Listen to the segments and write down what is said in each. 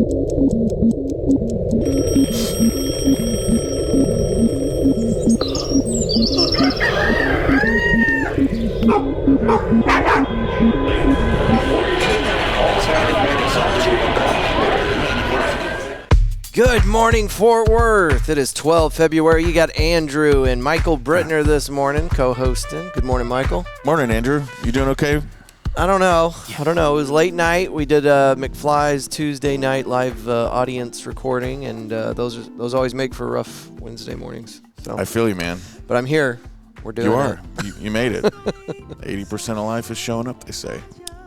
Good morning, Fort Worth. It is 12 February. You got Andrew and Michael Brittner this morning co-hosting. Good morning, Michael. Morning, Andrew. You doing okay? I don't know. It was late night. We did McFly's Tuesday night live audience recording, and those always make for rough Wednesday mornings. So I feel you, man. But I'm here. We're doing it. You are. You made it. 80% of life is showing up, they say.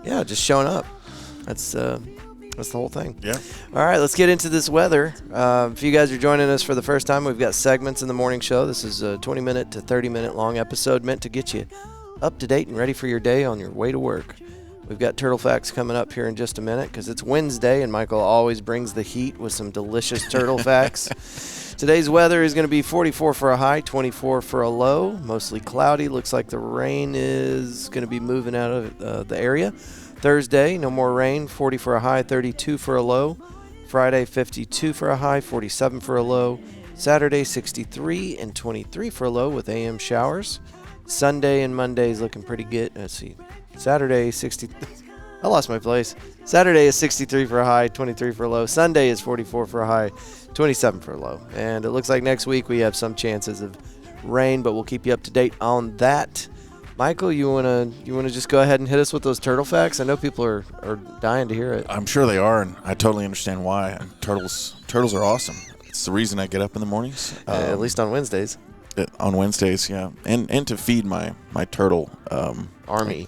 Yeah, just showing up. That's the whole thing. Yeah. All right, let's get into this weather. If you guys are joining us for the first time, we've got segments in the morning show. This is a 20-minute to 30-minute long episode meant to get you up to date and ready for your day on your way to work. We've got Turtle Facts coming up here in just a minute because it's Wednesday, and Michael always brings the heat with some delicious Turtle Facts. Today's weather is going to be 44 for a high, 24 for a low, mostly cloudy. Looks like the rain is going to be moving out of the area. Thursday, no more rain, 40 for a high, 32 for a low. Friday, 52 for a high, 47 for a low. Saturday, 63 and 23 for a low with AM showers. Sunday and Monday is looking pretty good. Let's see. Saturday, 60. I lost my place. Saturday is 63 for a high, 23 for a low. Sunday is 44 for a high, 27 for a low. And it looks like next week we have some chances of rain, but we'll keep you up to date on that. Michael, you wanna just go ahead and hit us with those turtle facts? I know people are dying to hear it. I'm sure they are, and I totally understand why. Turtles are awesome. It's the reason I get up in the mornings. At least on Wednesdays. On Wednesdays, yeah, and to feed my turtle army.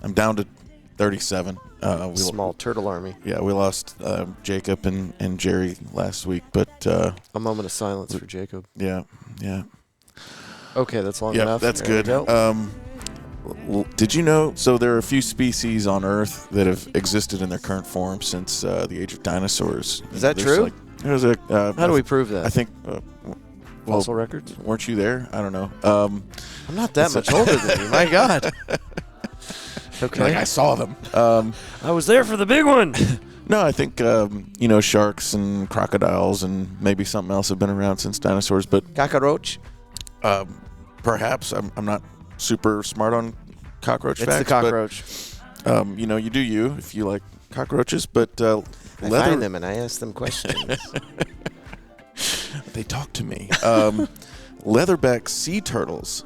I'm down to 37. Small turtle army. Yeah, we lost Jacob and Jerry last week, but a moment of silence for Jacob. Yeah. Okay, that's long enough. That's there good. Did you know? So there are a few species on Earth that have existed in their current form since the age of dinosaurs. Is that true? How do we prove that? I think. Fossil records? Weren't you there? I don't know. I'm not that much older than you. My God. Okay. Like I saw them. I was there for the big one. No, I think sharks and crocodiles and maybe something else have been around since dinosaurs. But cockroach. Perhaps I'm not super smart on cockroach facts. It's the cockroach. But, you do you if you like cockroaches. But I find them and I ask them questions. They talk to me. Leatherback sea turtles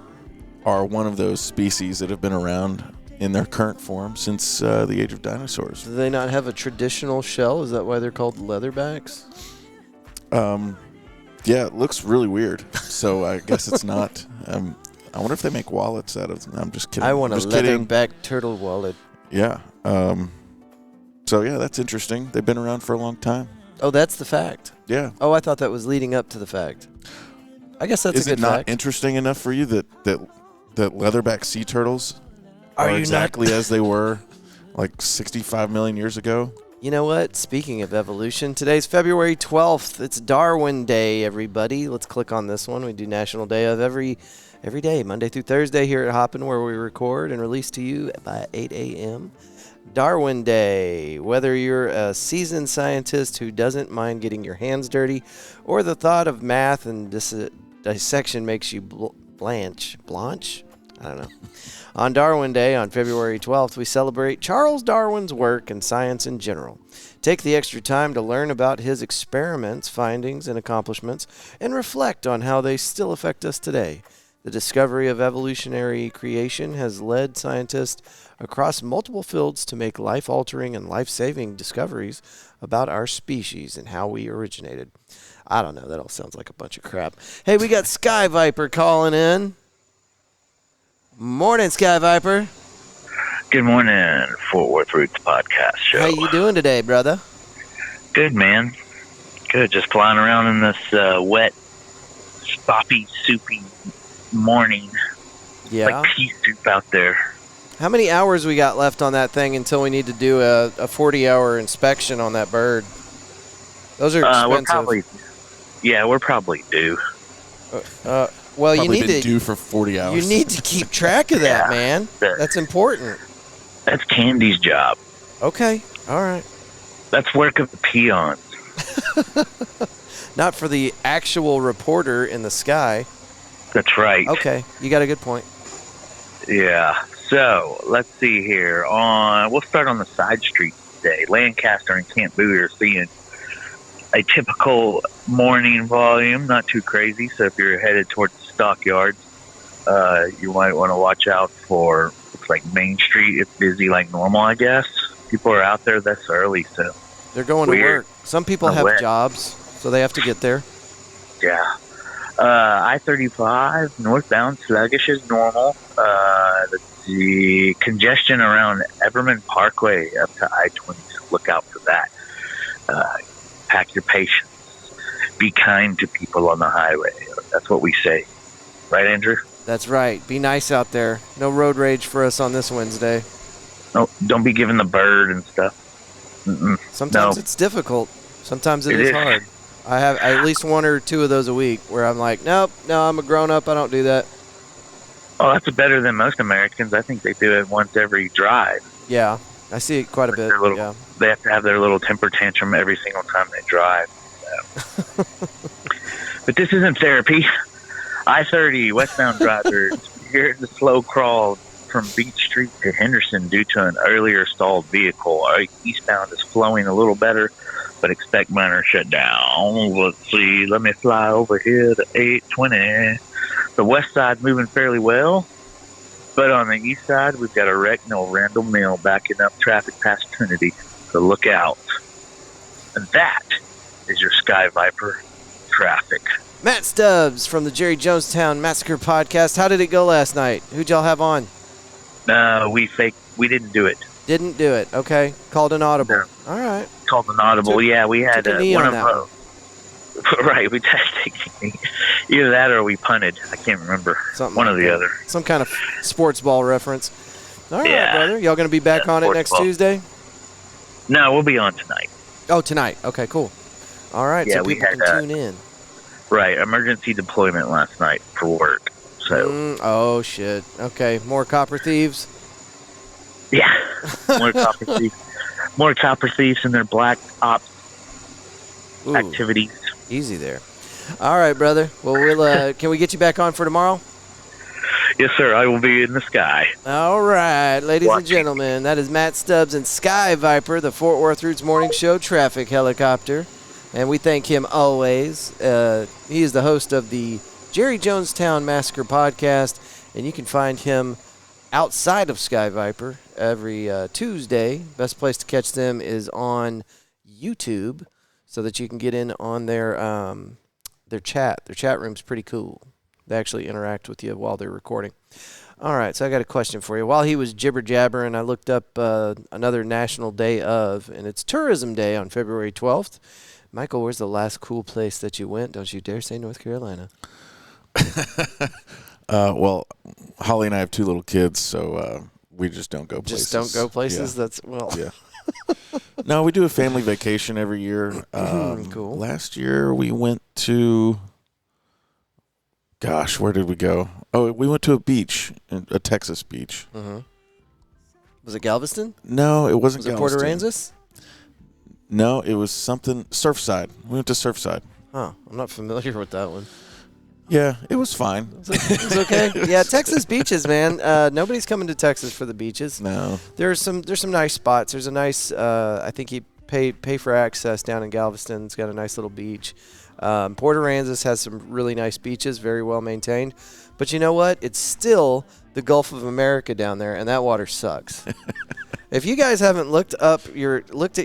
are one of those species that have been around in their current form since the age of dinosaurs. Do they not have a traditional shell? Is that why they're called leatherbacks? Yeah, it looks really weird. So I guess it's not. I wonder if they make wallets out of them. I'm just kidding. I want a leatherback turtle wallet. Yeah. So, yeah, that's interesting. They've been around for a long time. Oh, that's the fact. Yeah. Oh, I thought that was leading up to the fact. I guess that's a good fact. Is it not interesting enough for you that leatherback sea turtles are exactly as they were like 65 million years ago? You know what? Speaking of evolution, today's February 12th. It's Darwin Day, everybody. Let's click on this one. We do National Day of every day, Monday through Thursday here at Hoppin, where we record and release to you by 8 a.m. Darwin Day. Whether you're a seasoned scientist who doesn't mind getting your hands dirty, or the thought of math and dissection makes you blanch? I don't know. On Darwin Day, on February 12th, we celebrate Charles Darwin's work and science in general. Take the extra time to learn about his experiments, findings, and accomplishments, and reflect on how they still affect us today. The discovery of evolutionary creation has led scientists across multiple fields to make life-altering and life-saving discoveries about our species and how we originated. I don't know. That all sounds like a bunch of crap. Hey, we got Sky Viper calling in. Morning, Sky Viper. Good morning, Fort Worth Roots podcast show. How you doing today, brother? Good, man. Good. Just flying around in this wet, sloppy, soupy morning. Yeah. Like pea soup out there. How many hours we got left on that thing until we need to do a 40-hour inspection on that bird? Those are expensive. We're probably due. Well, Probably you need been to due for 40 hours. You need to keep track of that, man. That's important. That's Candy's job. Okay. All right. That's work of the peons. Not for the actual reporter in the sky. That's right. Okay, you got a good point. Yeah. So let's see here. We'll start on the side streets today. Lancaster and Camp Bowie are seeing a typical morning volume, not too crazy. So if you're headed towards the stockyards, you might want to watch out for. Looks like Main Street. It's busy like normal, I guess. People are out there this early, so they're going to work. Some people have jobs, so they have to get there. Yeah. I-35 northbound sluggish as normal. The congestion around Everman Parkway up to I-20. So look out for that. Pack your patience. Be kind to people on the highway. That's what we say. Right, Andrew? That's right. Be nice out there. No road rage for us on this Wednesday. No, don't be giving the bird and stuff. Sometimes it's difficult. Sometimes it is hard. I have at least one or two of those a week where I'm like, nope, no, I'm a grown-up. I don't do that. Oh, that's better than most Americans. I think they do it once every drive. Yeah, I see it quite a bit. Yeah. They have to have their little temper tantrum every single time they drive. So. But this isn't therapy. I-30 westbound drivers experienced a slow crawl from Beach Street to Henderson due to an earlier stalled vehicle. Eastbound is flowing a little better, but expect minor shutdown. Let's see. Let me fly over here to 820. The west side moving fairly well, but on the east side, we've got a wreck near Randall Mill backing up traffic past Trinity. So look out. And that is your Sky Viper traffic. Matt Stubbs from the Jerry Jonestown Massacre podcast. How did it go last night? Who'd y'all have on? We didn't do it. Didn't do it. Okay. Called an audible. No. All right. Called an audible. Yeah, we had one of right, we technically either that or we punted. I can't remember. One or the other. Some kind of sports ball reference. All right, brother. Y'all going to be back on it next Tuesday? No, we'll be on tonight. Oh, tonight. Okay, cool. All right, so people can tune in. Right, emergency deployment last night for work. So. Oh, shit. Okay, more copper thieves? Yeah, more copper thieves. More copper thieves and their black ops activities. Easy there. All right, brother. Well, we'll can we get you back on for tomorrow? Yes, sir. I will be in the sky. All right, ladies and gentlemen, that is Matt Stubbs and Sky Viper, the Fort Worth Roots Morning Show traffic helicopter. And we thank him always. He is the host of the Jerry Jonestown Massacre podcast, and you can find him outside of Sky Viper every Tuesday. Best place to catch them is on YouTube, so that you can get in on their chat. Their chat room's pretty cool. They actually interact with you while they're recording. All right, so I got a question for you. While he was jibber-jabbering, I looked up another national day of, and it's Tourism Day on February 12th. Michael, where's the last cool place that you went? Don't you dare say North Carolina. Well, Holly and I have two little kids, so we just don't go places. Just don't go places? Yeah. Yeah. No, we do a family vacation every year. Cool. Last year we went to, gosh, where did we go? Oh, we went to a beach, a Texas beach. Mm-hmm. Was it Galveston? No, it wasn't Galveston. Was it Port Aransas? No, it was something, Surfside. We went to Surfside. Huh, I'm not familiar with that one. Yeah, it was fine. It was okay. Yeah, Texas beaches, man. Nobody's coming to Texas for the beaches. No. There's some nice spots. There's a nice, I think you pay for access down in Galveston. It's got a nice little beach. Port Aransas has some really nice beaches, very well maintained. But you know what? It's still the Gulf of America down there, and that water sucks. If you guys haven't looked at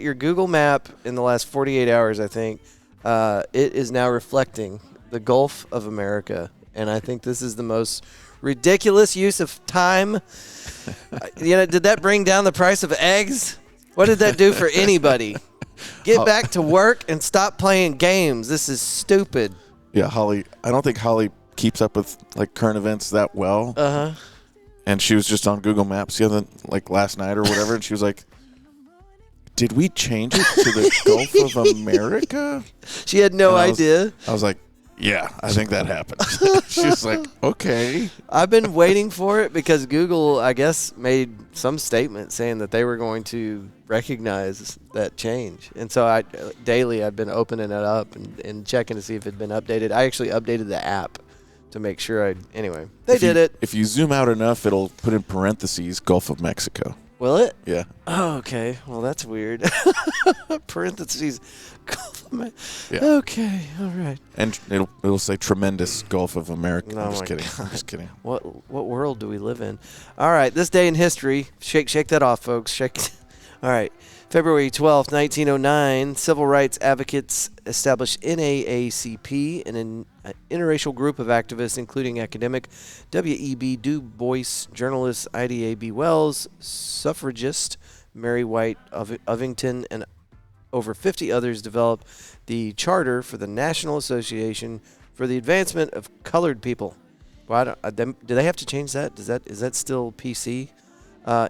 your Google map in the last 48 hours, I think, it is now reflecting the Gulf of America, and I think this is the most ridiculous use of time. Did that bring down the price of eggs? What did that do for anybody? Get back to work and stop playing games. This is stupid. Yeah, Holly. I don't think Holly keeps up with like current events that well. Uh-huh. And she was just on Google Maps last night or whatever, and she was like, "Did we change it to the Gulf of America?" She had no idea. I was like, Yeah, I think that happened. She was like, okay. I've been waiting for it because Google, I guess, made some statement saying that they were going to recognize that change. And so daily I've been opening it up and checking to see if it had been updated. I actually updated the app to make sure anyway, they did it. If you zoom out enough, it'll put in parentheses Gulf of Mexico. Will it? Yeah. Oh, okay. Well, that's weird. Parentheses. Yeah. Okay. All right. And it'll say tremendous Gulf of America. Oh I'm just my kidding. God. I'm just kidding. What world do we live in? All right. This day in history. Shake that off, folks. Shake. All right. February 12th, 1909, civil rights advocates established NAACP, an interracial group of activists, including academic W.E.B. Du Bois, journalist Ida B. Wells, suffragist Mary White Ovington, and over 50 others developed the charter for the National Association for the Advancement of Colored People. Well, do they have to change that? Is that still PC?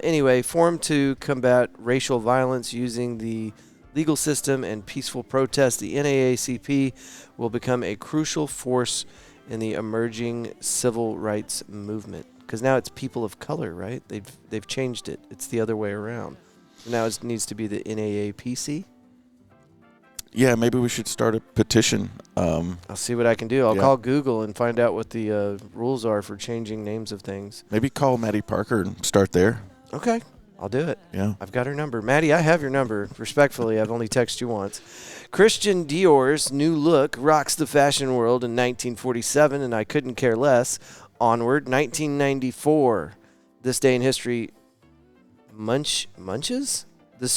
Anyway, formed to combat racial violence using the legal system and peaceful protest, the NAACP will become a crucial force in the emerging civil rights movement. Because now it's people of color, right? They've changed it. It's the other way around. So now it needs to be the NAAPC. Yeah, maybe we should start a petition. I'll see what I can do. I'll call Google and find out what the rules are for changing names of things. Maybe call Maddie Parker and start there. Okay, I'll do it. Yeah. I've got her number. Maddie, I have your number. Respectfully, I've only texted you once. Christian Dior's new look rocks the fashion world in 1947, and I couldn't care less. Onward, 1994. This day in history, Munches? I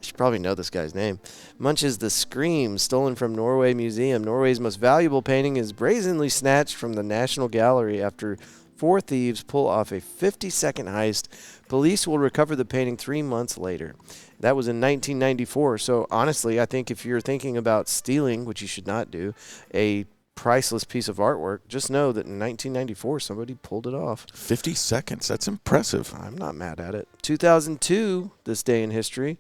should probably know this guy's name. Munches the Scream, stolen from Norway Museum. Norway's most valuable painting is brazenly snatched from the National Gallery after 4 thieves pull off a 50-second heist. Police will recover the painting 3 months later. That was in 1994. So honestly, I think if you're thinking about stealing, which you should not do, a priceless piece of artwork, just know that in 1994 somebody pulled it off. 50 seconds. That's impressive. I'm not mad at it. 2002, this day in history.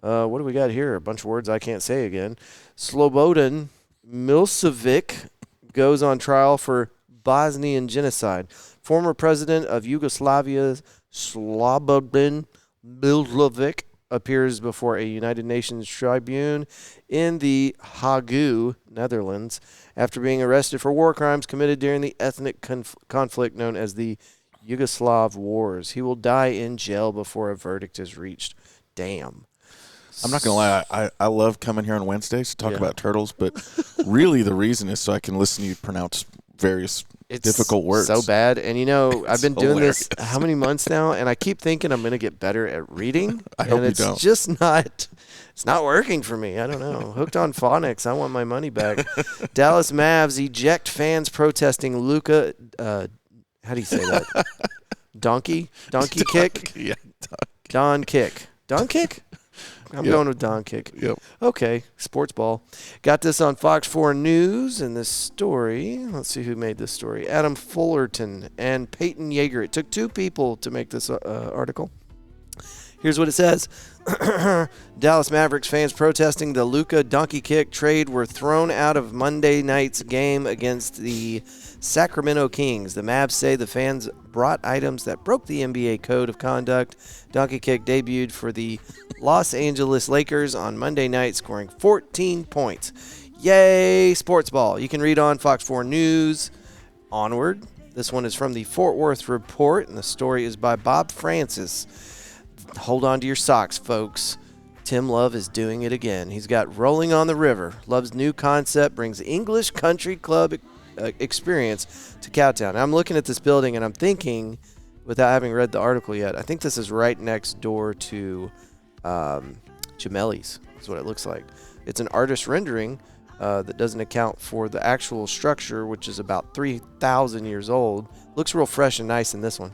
What do we got here? A bunch of words I can't say again. Slobodan Milosevic goes on trial for Bosnian genocide. Former president of Yugoslavia, Slobodan Milosevic, appears before a United Nations tribune in the Hague, Netherlands, after being arrested for war crimes committed during the ethnic conflict known as the Yugoslav Wars. He will die in jail before a verdict is reached. Damn. I'm not going to lie. I love coming here on Wednesdays to talk about turtles, but really the reason is so I can listen to you pronounce various difficult words. So bad. And, I've been doing hilarious. this how many months now, and I keep thinking I'm going to get better at reading. I hope you don't. It's just not working for me. I don't know. Hooked on phonics. I want my money back. Dallas Mavs eject fans protesting Luka. How do you say that? Donkey kick? Yeah. Don kick. Don kick? I'm going with Don kick. Yep. Okay, sports ball. Got this on Fox 4 News, and this story, let's see who made this story. Adam Fullerton and Peyton Yeager. It took 2 people to make this article. Here's what it says. Dallas Mavericks fans protesting the Luka donkey kick trade were thrown out of Monday night's game against the Sacramento Kings. The Mavs say the fans brought items that broke the NBA code of conduct. Donkey kick debuted for the Los Angeles Lakers on Monday night, scoring 14 points. Yay, sports ball. You can read on Fox 4 News. Onward. This one is from the Fort Worth Report, and the story is by Bob Francis. Hold on to your socks, folks. Tim Love is doing it again. He's got Rolling on the River. Love's new concept brings English country club experience to Cowtown. Now, I'm looking at this building, and I'm thinking, without having read the article yet, I think this is right next door to Gemelli's, is what it looks like. It's an artist rendering that doesn't account for the actual structure, which is about 3,000 years old. Looks real fresh and nice in this one.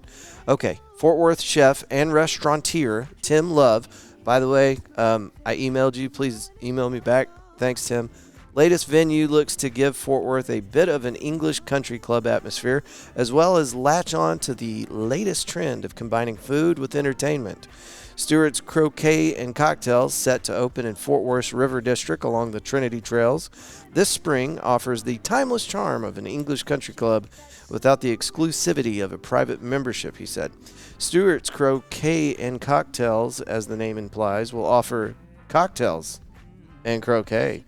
Okay, Fort Worth chef and restaurateur Tim Love. By the way, I emailed you. Please email me back. Thanks, Tim. Latest venue looks to give Fort Worth a bit of an English country club atmosphere, as well as latch on to the latest trend of combining food with entertainment. Stewart's Croquet and Cocktails, set to open in Fort Worth's River District along the Trinity Trails this spring, offers the timeless charm of an English country club without the exclusivity of a private membership, he said. Stewart's Croquet and Cocktails, as the name implies, will offer cocktails and croquet.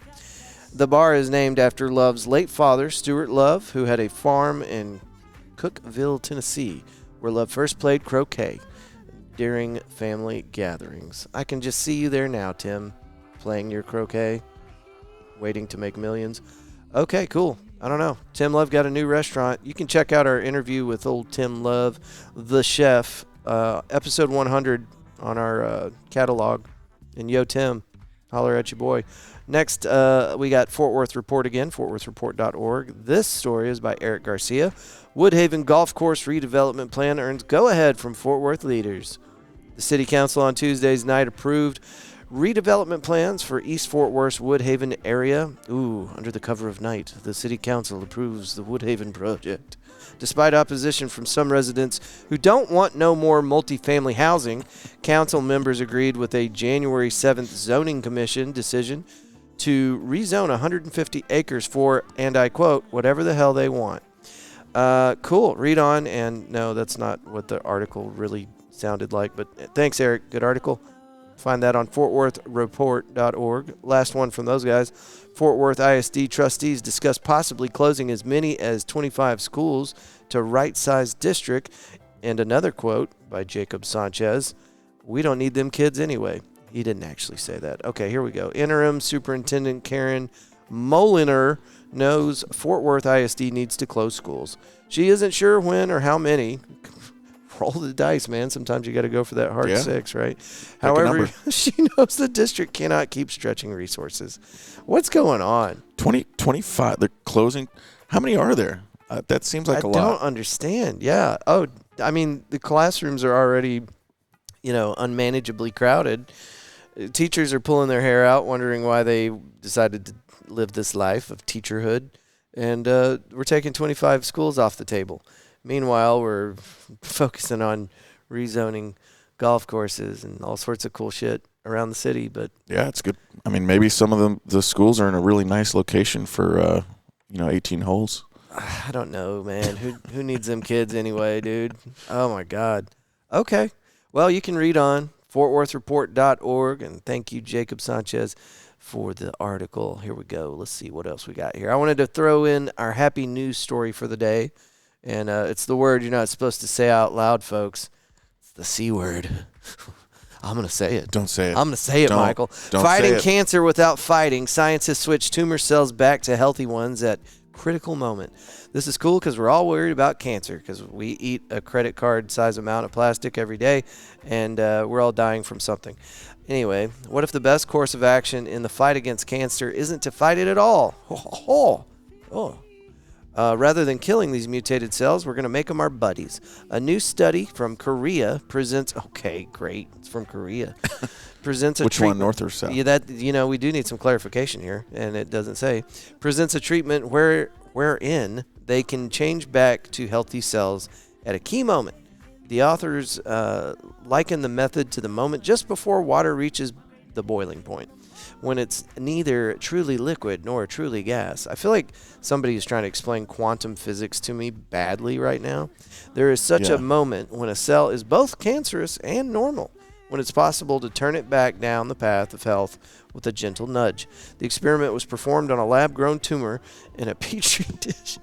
The bar is named after Love's late father, Stuart Love, who had a farm in Cookeville, Tennessee, where Love first played croquet during family gatherings. I can just see you there now, Tim, playing your croquet, waiting to make millions. Okay, cool. I don't know. Tim Love got a new restaurant. You can check out our interview with old Tim Love, the chef, episode 100 on our catalog. And yo, Tim, holler at your boy. Next, we got Fort Worth Report again, fortworthreport.org. This story is by Eric Garcia. Woodhaven Golf Course redevelopment plan earns go-ahead from Fort Worth leaders. The City Council on Tuesday's night approved redevelopment plans for East Fort Worth's Woodhaven area. Under the cover of night, the City Council approves the Woodhaven project. Despite opposition from some residents who don't want no more multifamily housing, council members agreed with a January 7th zoning commission decision to rezone 150 acres for, and I quote, whatever the hell they want. Cool. Read on. And no, that's not what the article really sounded like, but thanks, Eric. Good article. Find that on fortworthreport.org. Last one from those guys. Fort Worth ISD trustees discuss possibly closing as many as 25 schools to right-size district. And another quote by Jacob Sanchez, we don't need them kids anyway. He didn't actually say that. Okay, here we go. Interim Superintendent Karen Moliner knows Fort Worth ISD needs to close schools. She isn't sure when or how many. Roll the dice, man. Sometimes you got to go for that hard six, right? However, she knows the district cannot keep stretching resources. What's going on? 25. They're closing. How many are there? That seems like a lot. I don't understand. Yeah. Oh, I mean, the classrooms are already, unmanageably crowded. Teachers are pulling their hair out, wondering why they decided to live this life of teacherhood. And we're taking 25 schools off the table. Meanwhile, we're focusing on rezoning golf courses and all sorts of cool shit around the city. But yeah, it's good. I mean, maybe some of the schools are in a really nice location for 18 holes. I don't know, man. Who needs them kids anyway, dude? Oh my God. Okay. Well, you can read on fortworthreport.org, and thank you, Jacob Sanchez, for the article. Here we go. Let's see what else we got here. I wanted to throw in our happy news story for the day. And it's the word you're not supposed to say out loud, folks. It's the C word. I'm going to say it. Don't say it. I'm going to say it, Michael. Don't Fighting say it. cancer without fighting. Scientists switch tumor cells back to healthy ones at critical moment. This is cool because we're all worried about cancer because we eat a credit card size amount of plastic every day, and we're all dying from something. Anyway, what if the best course of action in the fight against cancer isn't to fight it at all? Rather than killing these mutated cells, we're going to make them our buddies. A new study from Korea presents... Okay, great. It's from Korea. Presents a Which treatment, one, north or south? Yeah, we do need some clarification here, and it doesn't say. Presents a treatment wherein they can change back to healthy cells at a key moment. The authors liken the method to the moment just before water reaches the boiling point, when it's neither truly liquid nor truly gas. I feel like somebody is trying to explain quantum physics to me badly right now. There is such a moment when a cell is both cancerous and normal, when it's possible to turn it back down the path of health with a gentle nudge. The experiment was performed on a lab-grown tumor in a petri dish,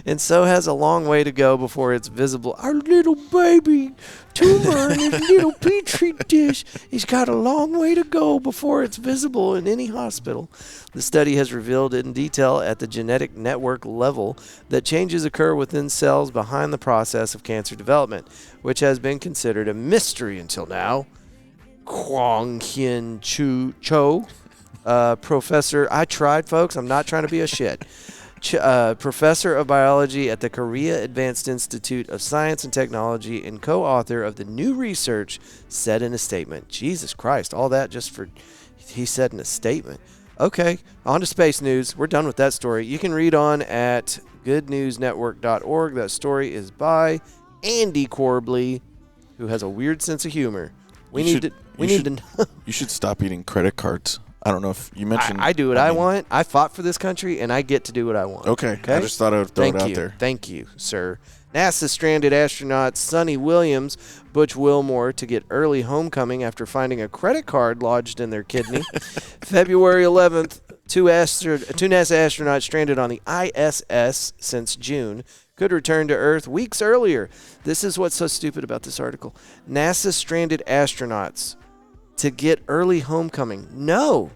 and so has a long way to go before it's visible. Our little baby tumor in his little petri dish, he's got a long way to go before it's visible in any hospital. The study has revealed in detail at the genetic network level that changes occur within cells behind the process of cancer development, which has been considered a mystery until now. Kwang Hyun Cho, professor. I tried, folks. I'm not trying to be a shit. Professor of biology at the Korea Advanced Institute of Science and Technology and co-author of the new research, said in a statement. Jesus Christ, all that just for he said in a statement. Okay, on to space news. We're done with that story. You can read on at goodnewsnetwork.org. That story is by Andy Corbley, who has a weird sense of humor. We need to. You should stop eating credit cards. I don't know if you mentioned. I do what I want. I fought for this country, and I get to do what I want. Okay. I just thought I would throw it out there. Thank you, sir. NASA stranded astronauts Sonny Williams, Butch Wilmore to get early homecoming after finding a credit card lodged in their kidney. February 11th, two NASA astronauts stranded on the ISS since June could return to Earth weeks earlier. This is what's so stupid about this article. NASA stranded astronauts to get early homecoming. No,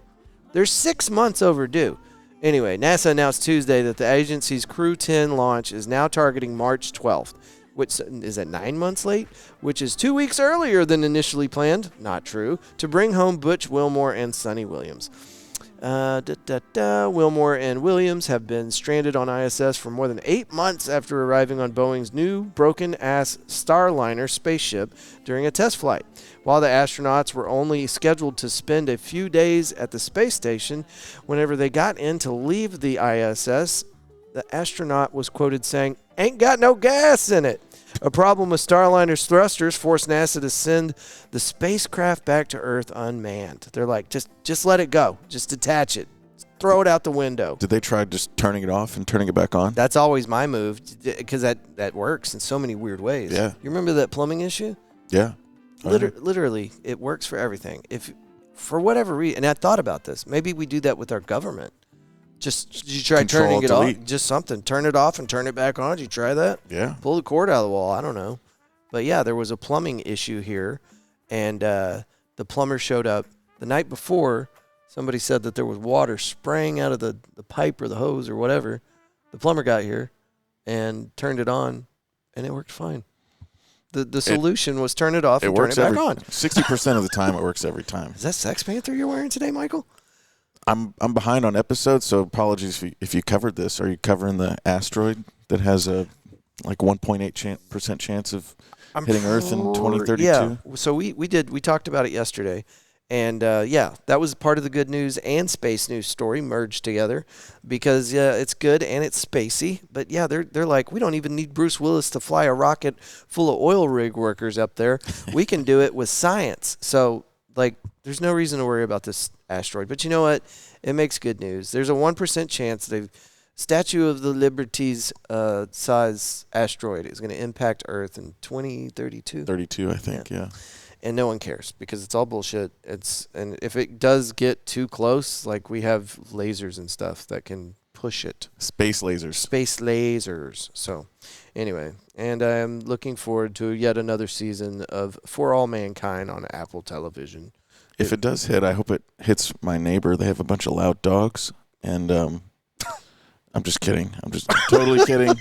they're 6 months overdue. Anyway, NASA announced Tuesday that the agency's Crew 10 launch is now targeting March 12th, which is at 9 months late, which is 2 weeks earlier than initially planned. Not true. To bring home Butch Wilmore and Sonny Williams. Wilmore and Williams have been stranded on ISS for more than 8 months after arriving on Boeing's new broken-ass Starliner spaceship during a test flight. While the astronauts were only scheduled to spend a few days at the space station, whenever they got in to leave the ISS, the astronaut was quoted saying, "Ain't got no gas in it." A problem with Starliner's thrusters forced NASA to send the spacecraft back to Earth unmanned. They're like, just let it go. Just detach it. Throw it out the window. Did they try just turning it off and turning it back on? That's always my move, because that works in so many weird ways. Yeah. You remember that plumbing issue? Yeah. Literally, it works for everything. If for whatever reason, and I thought about this, maybe we do that with our government. Just you try turning it off, just something. Turn it off and turn it back on. Did you try that? Yeah. Pull the cord out of the wall. I don't know. But, yeah, there was a plumbing issue here, and the plumber showed up the night before. Somebody said that there was water spraying out of the pipe or the hose or whatever. The plumber got here and turned it on, and it worked fine. The solution was turn it off and turn it back on. 60% of the time it works every time. Is that Sex Panther you're wearing today, Michael? I'm behind on episodes, so apologies if you covered this. Are you covering the asteroid that has a 1.8% chance of hitting Earth in 2032? Yeah. So we talked about it yesterday, and that was part of the good news and space news story merged together, because it's good and it's spacey. But yeah, they're like, we don't even need Bruce Willis to fly a rocket full of oil rig workers up there. We can do it with science. So there's no reason to worry about this asteroid. But you know what? It makes good news. There's a 1% chance the Statue of the Liberty's size asteroid is going to impact Earth in 2032. 32, I think, yeah. And no one cares, because it's all bullshit. And if it does get too close, we have lasers and stuff that can push it. Space lasers. So anyway, and I'm looking forward to yet another season of For All Mankind on Apple Television. If it does hit, I hope it hits my neighbor. They have a bunch of loud dogs, and I'm just kidding. I'm totally kidding.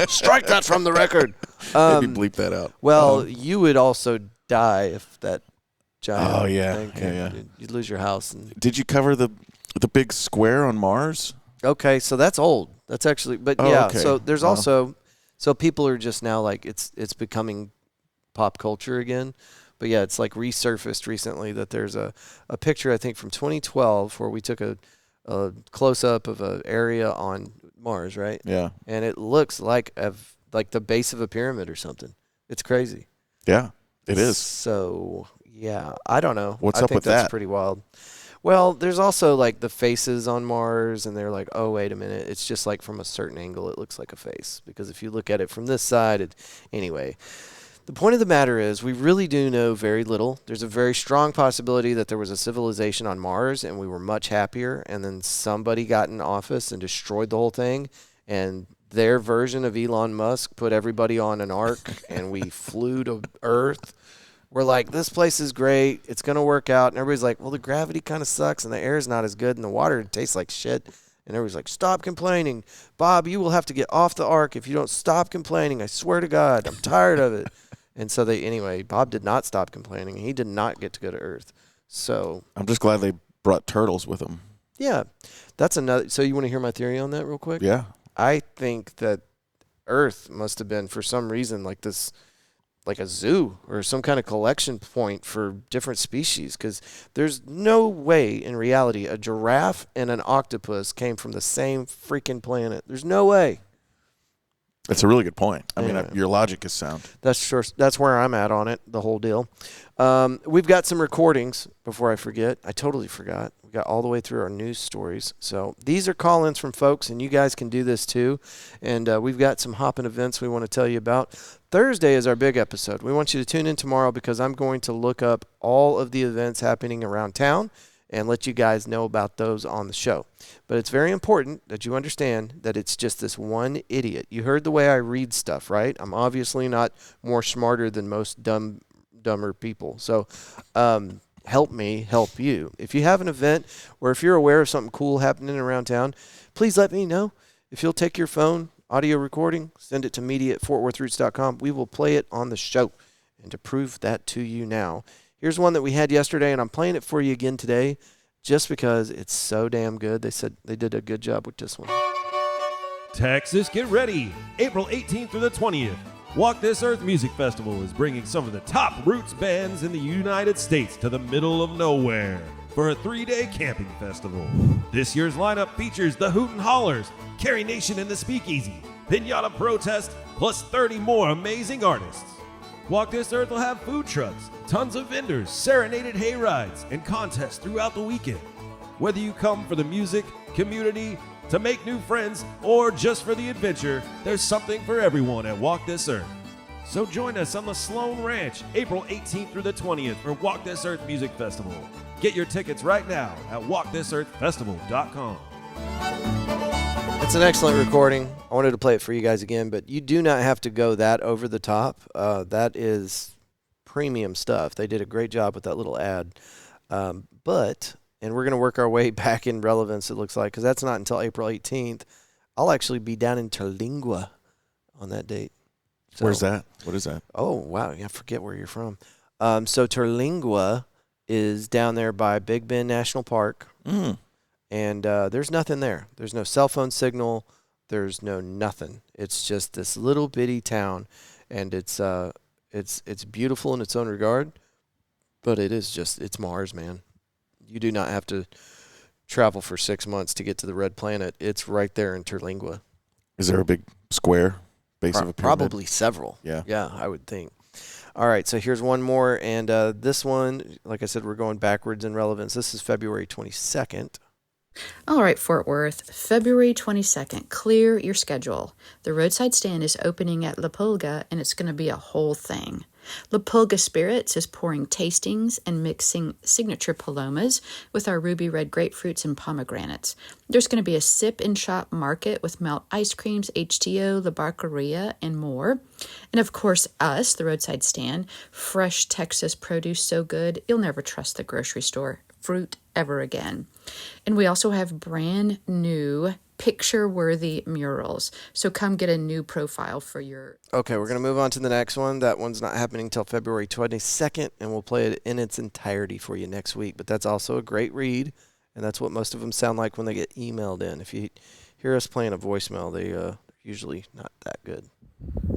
Strike that from the record. Maybe bleep that out. Well, you would also die if that giant. Oh yeah, thing yeah. You'd lose your house. Did you cover the big square on Mars? Okay, so that's old. That's actually, but okay. So there's also, so people are just now it's becoming pop culture again. But yeah, it's resurfaced recently that there's a picture, I think, from 2012 where we took a close-up of an area on Mars, right? Yeah. And it looks like the base of a pyramid or something. It's crazy. Yeah, it is. So, yeah, I don't know. What's up with that? I think that's pretty wild. Well, there's also the faces on Mars, and they're like, oh, wait a minute. It's just from a certain angle, it looks like a face. Because if you look at it from this side, anyway. The point of the matter is we really do know very little. There's a very strong possibility that there was a civilization on Mars and we were much happier, and then somebody got in office and destroyed the whole thing, and their version of Elon Musk put everybody on an ark and we flew to Earth. We're like, this place is great. It's going to work out. And everybody's like, well, the gravity kind of sucks and the air is not as good and the water tastes like shit. And everybody's like, stop complaining. Bob, you will have to get off the ark if you don't stop complaining. I swear to God, I'm tired of it. And so Bob did not stop complaining. He did not get to go to Earth. So I'm just glad they brought turtles with them. Yeah. That's another. So you want to hear my theory on that real quick? Yeah. I think that Earth must have been, for some reason, this, a zoo or some kind of collection point for different species, because there's no way in reality a giraffe and an octopus came from the same freaking planet. There's no way. That's a really good point. I mean, Yeah. your logic is sound. That's where I'm at on it, the whole deal. We've got some recordings before I forget. I totally forgot. We got all the way through our news stories. So these are call-ins from folks, and you guys can do this too. And we've got some Hoppin' events we want to tell you about. Thursday is our big episode. We want you to tune in tomorrow because I'm going to look up all of the events happening around town and let you guys know about those on the show. But it's very important that you understand that it's just this one idiot. You heard the way I read stuff, right? I'm obviously not more smarter than most dumber people. So help me help you. If you have an event or if you're aware of something cool happening around town, please let me know. If you'll take your phone, audio recording, send it to media@fortworthroots.com. We will play it on the show. And to prove that to you now, here's one that we had yesterday, and I'm playing it for you again today just because it's so damn good. They said they did a good job with this one. Texas, get ready. April 18th through the 20th. Walk This Earth Music Festival is bringing some of the top roots bands in the United States to the middle of nowhere for a 3-day camping festival. This year's lineup features the Hootin' Hollers, Carrie Nation and the Speakeasy, Pinata Protest, plus 30 more amazing artists. Walk This Earth will have food trucks, tons of vendors, serenaded hay rides, and contests throughout the weekend. Whether you come for the music, community, to make new friends, or just for the adventure, there's something for everyone at Walk This Earth. So join us on the Sloan Ranch, April 18th through the 20th for Walk This Earth Music Festival. Get your tickets right now at walkthisearthfestival.com. It's an excellent recording. I wanted to play it for you guys again, but you do not have to go that over the top. That is premium stuff. They did a great job with that little ad. And we're going to work our way back in relevance, it looks like, because that's not until April 18th. I'll actually be down in Terlingua on that date. So, Where's that? What is that? Oh, wow. I forget where you're from. So Terlingua is down there by Big Bend National Park. And there's nothing there. There's no cell phone signal. There's no nothing. It's just this little bitty town, and it's beautiful in its own regard, but it's Mars, man. You do not have to travel for 6 months to get to the Red Planet. It's right there in Terlingua. Is there a big square base of a pyramid? Probably several. Yeah, I would think. All right, so here's one more, and this one, like I said, we're going backwards in relevance. This is February 22nd. All right, Fort Worth, February 22nd. Clear your schedule. The roadside stand is opening at La Pulga, and it's going to be a whole thing. La Pulga Spirits is pouring tastings and mixing signature palomas with our ruby red grapefruits and pomegranates. There's going to be a sip and shop market with melt ice creams, HTO, La Barqueria, and more. And of course, us, the roadside stand, fresh Texas produce so good, you'll never trust the grocery store fruit ever again. And we also have brand new picture-worthy murals. So come get a new profile for your... Okay, we're going to move on to the next one. That one's not happening until February 22nd, and we'll play it in its entirety for you next week. But that's also a great read, and that's what most of them sound like when they get emailed in. If you hear us playing a voicemail, they're usually not that good.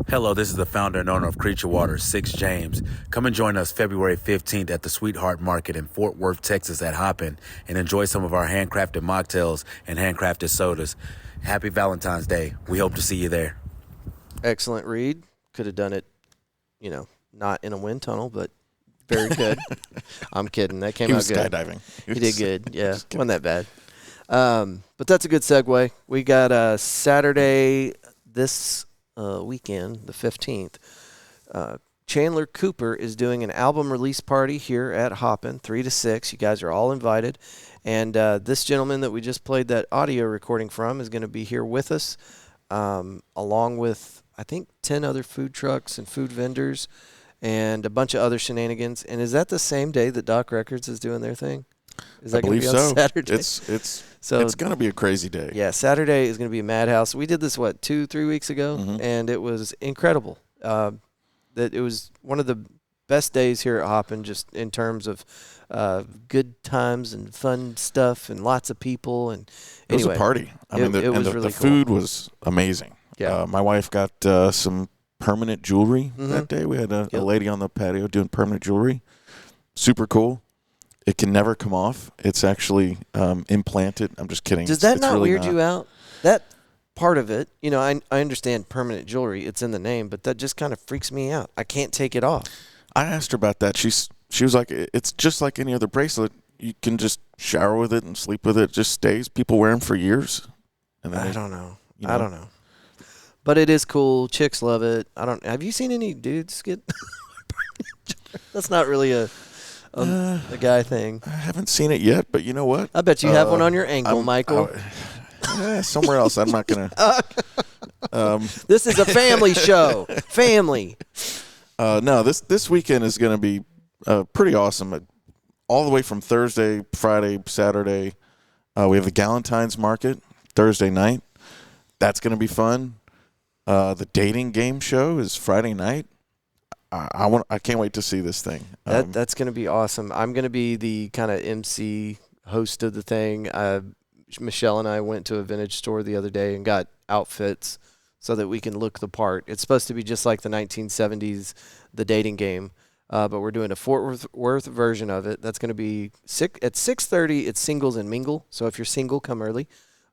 Hello, this is the founder and owner of Creature Water, 6 James. Come and join us February 15th at the Sweetheart Market in Fort Worth, Texas at Hoppin, and enjoy some of our handcrafted mocktails and handcrafted sodas. Happy Valentine's Day. We hope to see you there. Excellent read. Could have done it, not in a wind tunnel, but very good. I'm kidding. That came out good. He was skydiving. He did good. Yeah, wasn't that bad. But that's a good segue. We got Saturday this weekend, the 15th. Chandler Cooper is doing an album release party here at Hoppin, 3 to 6. You guys are all invited. And this gentleman that we just played that audio recording from is going to be here with us, along with, I think, 10 other food trucks and food vendors and a bunch of other shenanigans. And is that the same day that Doc Records is doing their thing? Is that I believe gonna be on so. Saturday? It's going to be a crazy day. Yeah, Saturday is going to be a madhouse. We did this, 2-3 weeks ago, and it was incredible. That it was one of the best days here at Hoppin, just in terms of good times and fun stuff and lots of people. And it was a party. The food was amazing. Yeah. My wife got some permanent jewelry that day. We had a lady on the patio doing permanent jewelry. Super cool. It can never come off. It's actually implanted. I'm just kidding. Does that not weird you out? part of it. You know, I understand permanent jewelry. It's in the name, but that just kind of freaks me out. I can't take it off. I asked her about that. She was like, it's just like any other bracelet. You can just shower with it and sleep with it. It just stays. People wear them for years. And then I don't know. You know. I don't know. But it is cool. Chicks love it. Have you seen any dudes get That's not really a guy thing. I haven't seen it yet, but you know what? I bet you have one on your ankle, Michael. Somewhere else. I'm not going to. This is a family show. Family. No, this weekend is going to be pretty awesome. All the way from Thursday, Friday, Saturday. We have the Galentine's Market Thursday night. That's going to be fun. The dating game show is Friday night. I can't wait to see this thing. That's going to be awesome. I'm going to be the kind of MC host of the thing. Michelle and I went to a vintage store the other day and got outfits so that we can look the part. It's supposed to be just like the 1970s, the dating game, but we're doing a Fort Worth version of it. That's going to be at 6:30. It's singles and mingle. So if you're single, come early.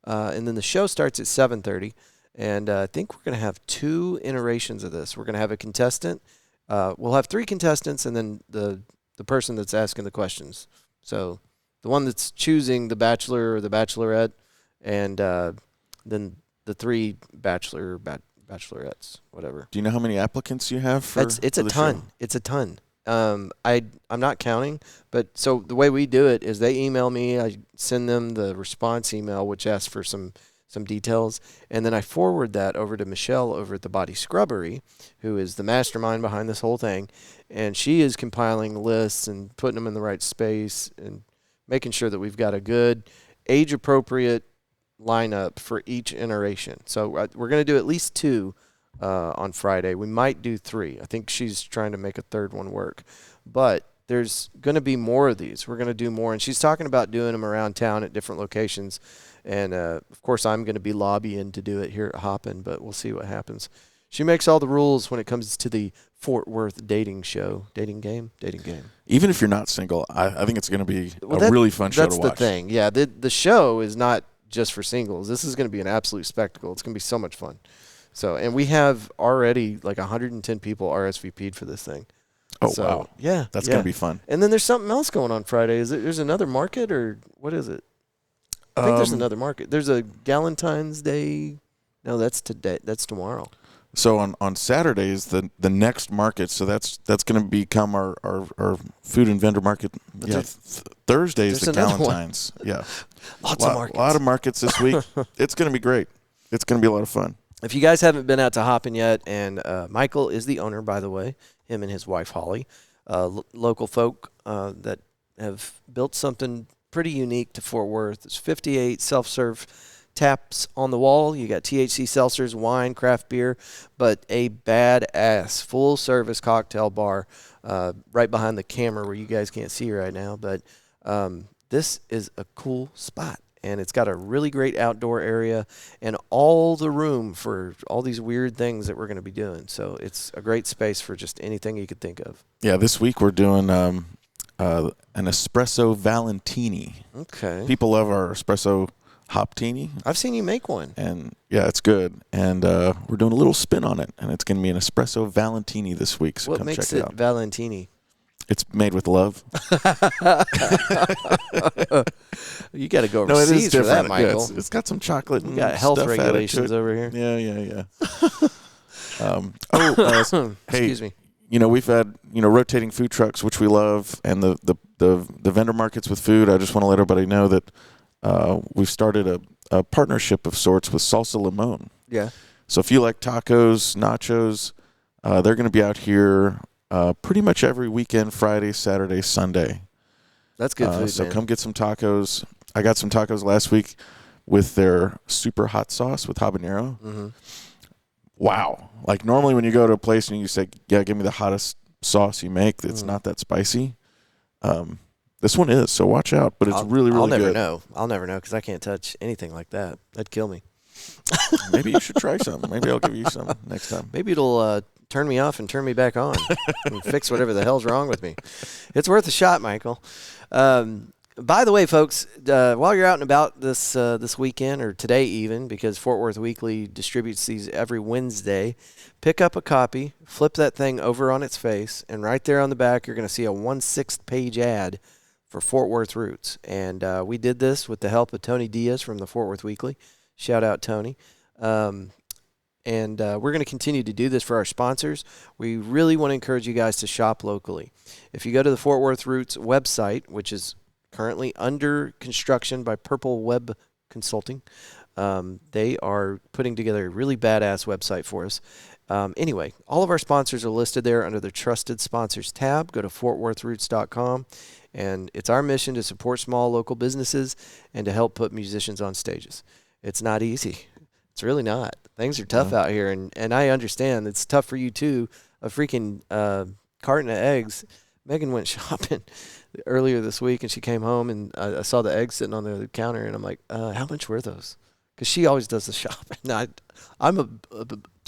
And then the show starts at 7:30. And I think we're going to have 2 iterations of this. We're going to have a contestant. We'll have 3 contestants and then the person that's asking the questions. So the one that's choosing the bachelor or the bachelorette, and then the 3 bachelorettes, whatever. Do you know how many applicants you have for It's a ton. show? It's a ton. I'm not counting, but so the way we do it is they email me. I send them the response email, which asks for some details, and then I forward that over to Michelle over at the Body Scrubbery, who is the mastermind behind this whole thing, and she is compiling lists and putting them in the right space and making sure that we've got a good age-appropriate lineup for each iteration. So we're going to do at least 2 on Friday. We might do 3. I think she's trying to make a 3rd one work, but there's going to be more of these. We're going to do more, and she's talking about doing them around town at different locations. And, of course, I'm going to be lobbying to do it here at Hoppin, but we'll see what happens. She makes all the rules when it comes to the Fort Worth dating show. Dating game. Even if you're not single, I think it's going to be a really fun show to watch. That's the thing. Yeah, the show is not just for singles. This is going to be an absolute spectacle. It's going to be so much fun. So, and we have already like 110 people RSVP'd for this thing. Oh, wow. Yeah. That's going to be fun. And then there's something else going on Friday. There's another market, or what is it? I think there's another market. There's a Galentine's Day. No, that's today. That's tomorrow. So on Saturday is the next market. So that's going to become our food and vendor market. Thursday is the Galentine's. Yeah. Lots of markets. A lot of markets this week. It's going to be great. It's going to be a lot of fun. If you guys haven't been out to Hoppin yet, and Michael is the owner, by the way, him and his wife, Holly, local folk that have built something pretty unique to Fort Worth. It's 58 self-serve taps on the wall. You got THC seltzers, wine, craft beer, but a badass full-service cocktail bar right behind the camera where you guys can't see right now. But this is a cool spot, and it's got a really great outdoor area and all the room for all these weird things that we're going to be doing. So it's a great space for just anything you could think of. Yeah, this week we're doing an espresso Valentini. Okay. People love our espresso Hoptini. I've seen you make one. And, yeah, it's good. And we're doing a little spin on it, and it's going to be an espresso Valentini this week, so come check it out. What makes it Valentini? It's made with love. You got to go overseas for that, Michael. Yeah, it's got some chocolate and we got health stuff regulations over here. Yeah. Hey, excuse me. You know, we've had, rotating food trucks, which we love, and the vendor markets with food. I just want to let everybody know that we've started a partnership of sorts with Salsa Limon. Yeah. So if you like tacos, nachos, they're going to be out here pretty much every weekend, Friday, Saturday, Sunday. That's good food, So man. come get some tacos. I got some tacos last week with their super hot sauce with habanero. Mm-hmm. Wow. Like normally when you go to a place and you say, yeah, give me the hottest sauce you make, it's not that spicy. This one is, so watch out. But it's really, really good. I'll never know because I can't touch anything like that. That'd kill me. Maybe you should try some. Maybe I'll give you some next time. Maybe it'll turn me off and turn me back on and fix whatever the hell's wrong with me. It's worth a shot, Michael. By the way, folks, while you're out and about this weekend or today even, because Fort Worth Weekly distributes these every Wednesday, pick up a copy, flip that thing over on its face, and right there on the back you're going to see a 1/6 page ad for Fort Worth Roots. And we did this with the help of Tony Diaz from the Fort Worth Weekly. Shout out, Tony. And we're going to continue to do this for our sponsors. We really want to encourage you guys to shop locally. If you go to the Fort Worth Roots website, which is currently under construction by Purple Web Consulting, they are putting together a really badass website for us. Anyway, all of our sponsors are listed there under the Trusted Sponsors tab. Go to fortworthroots.com. And it's our mission to support small local businesses and to help put musicians on stages. It's not easy. It's really not. Things are tough out here, and I understand it's tough for you too. A freaking carton of eggs. Megan went shopping earlier this week, and she came home, and I saw the eggs sitting on the counter, and I'm like, how much were those? Because she always does the shopping. I'm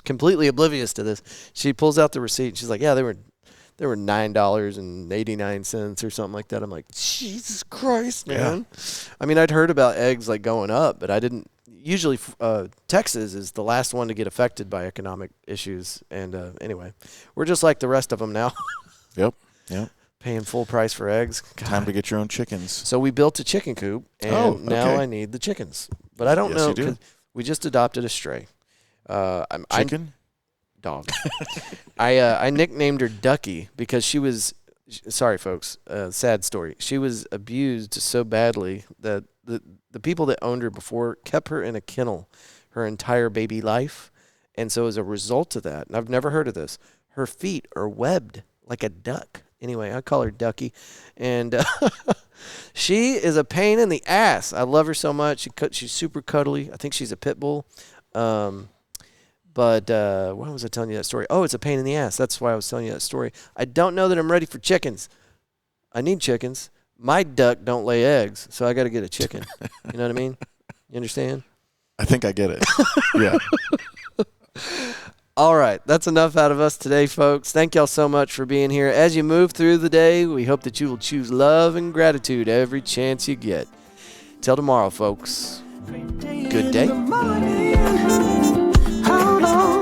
completely oblivious to this. She pulls out the receipt, and she's like, yeah, they were $9.89 or something like that. I'm like, Jesus Christ, man. Yeah. I mean, I'd heard about eggs like going up, but I didn't. Usually, Texas is the last one to get affected by economic issues. And anyway, we're just like the rest of them now. Yep. Paying full price for eggs. God. Time to get your own chickens. So we built a chicken coop, and now I need the chickens. But I don't know. Because we just adopted a stray. Chicken? Dog. I nicknamed her Ducky because she was, sorry folks, sad story. She was abused so badly that the people that owned her before kept her in a kennel her entire baby life. And so as a result of that, and I've never heard of this, her feet are webbed like a duck. Anyway, I call her Ducky. And she is a pain in the ass. I love her so much. She's super cuddly. I think she's a pit bull. But why was I telling you that story? Oh, it's a pain in the ass. That's why I was telling you that story. I don't know that I'm ready for chickens. I need chickens. My duck don't lay eggs, so I got to get a chicken. You know what I mean? You understand? I think I get it. Yeah. All right. That's enough out of us today, folks. Thank y'all so much for being here. As you move through the day, we hope that you will choose love and gratitude every chance you get. Till tomorrow, folks. Good day. Hold on.